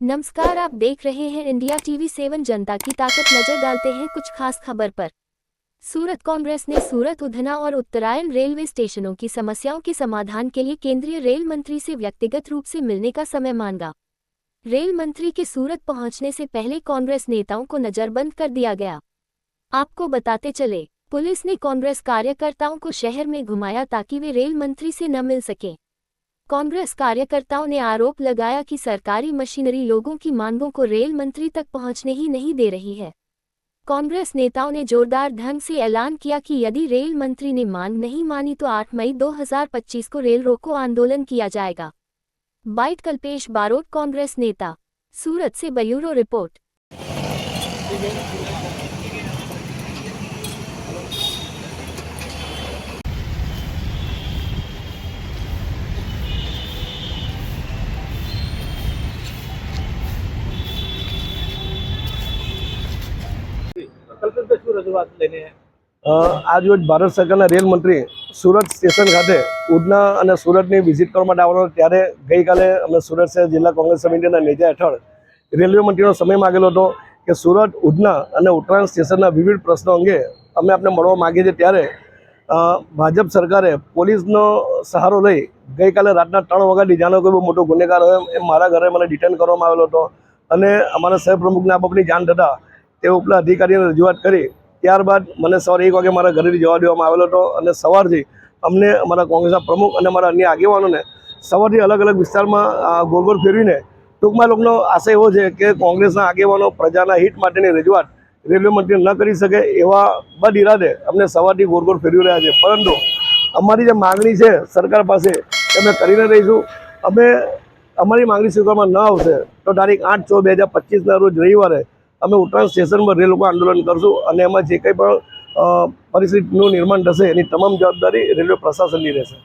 नमस्कार, आप देख रहे हैं इंडिया टीवी 7 जनता की ताकत। नजर डालते हैं कुछ खास खबर पर। सूरत कांग्रेस ने सूरत, उधना और उत्तरायण रेलवे स्टेशनों की समस्याओं के समाधान के लिए केंद्रीय रेल मंत्री से व्यक्तिगत रूप से मिलने का समय मांगा। रेल मंत्री के सूरत पहुंचने से पहले कांग्रेस नेताओं को नजरबंद कर दिया गया। आपको बताते चले, पुलिस ने कांग्रेस कार्यकर्ताओं को शहर में घुमाया ताकि वे रेल मंत्री से न मिल सकें। कांग्रेस कार्यकर्ताओं ने आरोप लगाया कि सरकारी मशीनरी लोगों की मांगों को रेल मंत्री तक पहुंचने ही नहीं दे रही है। कांग्रेस नेताओं ने जोरदार ढंग से ऐलान किया कि यदि रेल मंत्री ने मांग नहीं मानी तो 8 मई 2025 को रेल रोको आंदोलन किया जाएगा। बाइट कल्पेश बारोट, कांग्रेस नेता, सूरत से ब्यूरो रिपोर्ट। આજ રોજ ભારત સરકારના રેલ મંત્રી સુરત સ્ટેશન ખાતે ઉધના અને સુરતની વિઝિટ કરવા માટે આવવાનો, ત્યારે ગઈકાલે અમે સુરત શહેર જિલ્લા કોંગ્રેસ સમિતિના નેજા હેઠળ રેલવે મંત્રીનો સમય માગેલો હતો કે સુરત, ઉધના અને ઉત્તરાયણ સ્ટેશનના વિવિધ પ્રશ્નો અંગે અમે આપને મળવા માગીએ છીએ। ત્યારે ભાજપ સરકારે પોલીસનો સહારો લઈ ગઈકાલે રાતના 3 વાગ્યાથી જાણો કોઈ બહુ મોટો ગુનેગાર હોય એ મારા ઘરે મને ડિટેન કરવામાં આવેલો હતો અને અમારા શહેર પ્રમુખને આ બાબતની જાણ થતાં તે ઉપલા અધિકારીઓને રજૂઆત કરી ત્યારબાદ મને સવારે 1 વાગે મારા ઘરેથી જવા દેવામાં આવેલો હતો અને સવારથી અમને અમારા કોંગ્રેસના પ્રમુખ અને અમારા અન્ય આગેવાનોને સવારથી અલગ અલગ વિસ્તારમાં ગોળ ફેરવીને ટૂંકમાં લોકોનો આશય એવો છે કે કોંગ્રેસના આગેવાનો પ્રજાના હિત માટેની રજૂઆત રેલવે મંત્રી ન કરી શકે એવા બદ ઇરાદે અમને સવારથી ગોળ ફેરવી રહ્યા છે। પરંતુ અમારી જે માગણી છે સરકાર પાસે અમે કરીને રહીશું। અમે અમારી માગણી સ્વીકારવામાં ન આવશે તો તારીખ 8/4/2025ના રોજ રવિવારે અમે ઉત્તરાયણ સ્ટેશન પર રેલ રોકો આંદોલન કરશું અને એમાં જે કંઈ પણ પરિસ્થિતિનું નિર્માણ થશે એની તમામ જવાબદારી રેલવે પ્રશાસનની રહેશે।